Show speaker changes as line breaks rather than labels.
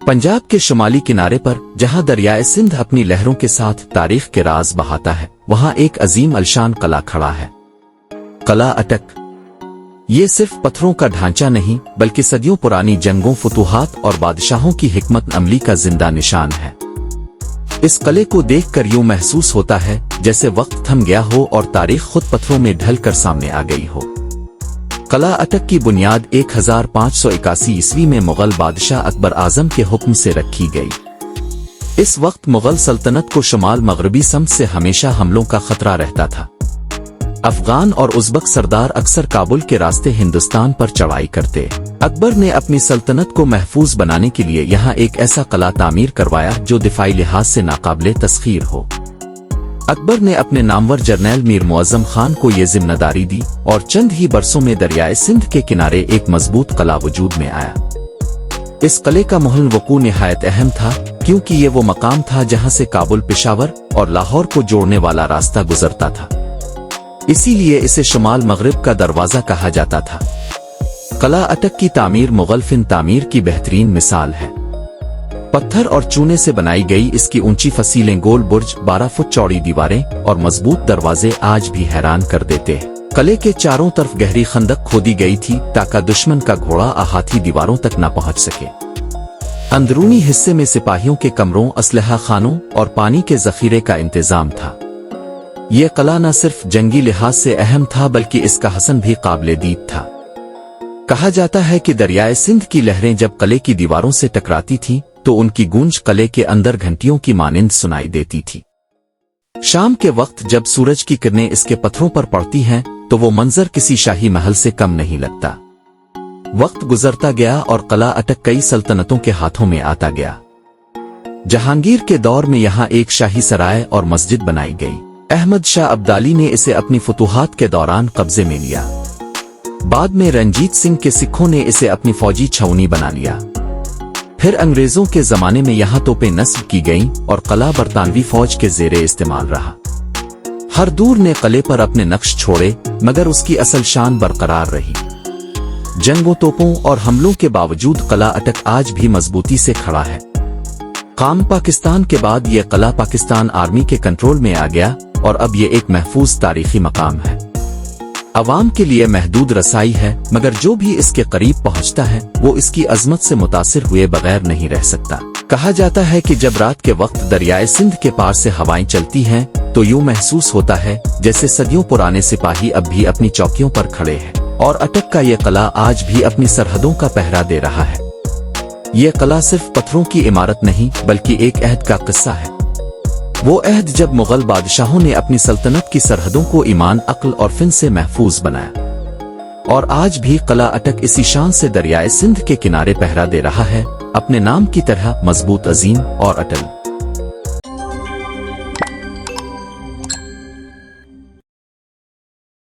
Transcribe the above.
पंजाब के शुमाली किनारे पर जहां दरियाए सिंध अपनी लहरों के साथ तारीख के राज बहाता है, वहां एक अजीम अलशान कला खड़ा है। कला अटक। ये सिर्फ पत्थरों का ढांचा नहीं, बल्कि सदियों पुरानी जंगों, फतूहात और बादशाहों की हिकमत अमली का जिंदा निशान है। इस कले को देखकर यूं महसूस होता है जैसे वक्त थम गया हो और तारीख खुद पत्थरों में ढल कर सामने आ गई हो। कला अटक की बुनियाद 1581 ईस्वी में मुगल बादशाह अकबर आजम के हुक्म से रखी गई। इस वक्त मुगल सल्तनत को शुमाल मगरबी सम्त से हमेशा हमलों का खतरा रहता था। अफगान और उज़्बक सरदार अक्सर काबुल के रास्ते हिंदुस्तान पर चढ़ाई करते। अकबर ने अपनी सल्तनत को महफूज बनाने के लिए यहाँ एक ऐसा किला तामीर करवाया जो दिफाई लिहाज से नाकाबिले तस्खीर हो। अकबर ने अपने नामवर जर्नैल मीर मुअज़्ज़म खान को ये जिम्मेदारी दी और चंद ही बरसों में दरियाए सिंध के किनारे एक मजबूत किला वजूद में आया। इस किले का महल वकू निहायत अहम था, क्योंकि ये वो मकाम था जहाँ से काबुल, पेशावर और लाहौर को जोड़ने वाला रास्ता गुजरता था। इसीलिए इसे शुमाल मगरिब का दरवाजा कहा जाता था। किला अटक की तामीर मुगल फिन तामीर की बेहतरीन मिसाल है। पत्थर और चूने से बनाई गई इसकी ऊंची फसीलें, गोल बुर्ज, 12 फुट चौड़ी दीवारें और मजबूत दरवाजे आज भी हैरान कर देते हैं। किले के चारों तरफ गहरी खंदक खोदी गई थी ताकि दुश्मन का घोड़ा या हाथी दीवारों तक न पहुंच सके। अंदरूनी हिस्से में सिपाहियों के कमरों, असलहा खानों और पानी के जखीरे का इंतजाम था। यह किला न सिर्फ जंगी लिहाज से अहम था, बल्कि इसका हसन भी काबिले दीद था। कहा जाता है कि दरियाए सिंध की लहरें जब किले की दीवारों से टकराती थीं, तो उनकी गूंज किले के अंदर घंटियों की मानिंद सुनाई देती थी। शाम के वक्त जब सूरज की किरणें इसके पत्थरों पर पड़ती हैं, तो वो मंजर किसी शाही महल से कम नहीं लगता। वक्त गुजरता गया और किला अटक कई सल्तनतों के हाथों में आता गया। जहांगीर के दौर में यहाँ एक शाही सराय और मस्जिद बनाई गई। अहमद शाह अब्दाली ने इसे अपनी फतूहात के दौरान कब्जे में लिया। बाद में रंजीत सिंह के सिखों ने इसे अपनी फौजी छावनी बना लिया। फिर अंग्रेजों के जमाने में यहाँ तोपें नस्ब की गईं और किला बरतानवी फौज के ज़ेरे इस्तेमाल रहा। हर दूर ने किले पर अपने नक्श छोड़े, मगर उसकी असल शान बरकरार रही। जंगों, तोपों और हमलों के बावजूद किला अटक आज भी मजबूती से खड़ा है। काम पाकिस्तान के बाद यह किला पाकिस्तान आर्मी के कंट्रोल में आ गया और अब ये एक महफूज तारीखी मकाम है। अवाम के लिए महदूद रसाई है, मगर जो भी इसके करीब पहुंचता है वो इसकी अजमत से मुतासिर हुए बगैर नहीं रह सकता। कहा जाता है कि जब रात के वक्त दरियाए सिंध के पार से हवाएं चलती हैं, तो यूं महसूस होता है जैसे सदियों पुराने सिपाही अब भी अपनी चौकियों पर खड़े हैं और अटक का ये किला आज भी अपनी सरहदों का पहरा दे रहा है। ये किला सिर्फ पत्थरों की इमारत नहीं, बल्कि एक अहद का किस्सा है। वो अहद जब मुगल बादशाहों ने अपनी सल्तनत की सरहदों को ईमान, अक्ल और फिन से महफूज बनाया। और आज भी किला अटक इसी शान से दरियाए सिंध के किनारे पहरा दे रहा है, अपने नाम की तरह मजबूत, अजीम और अटल।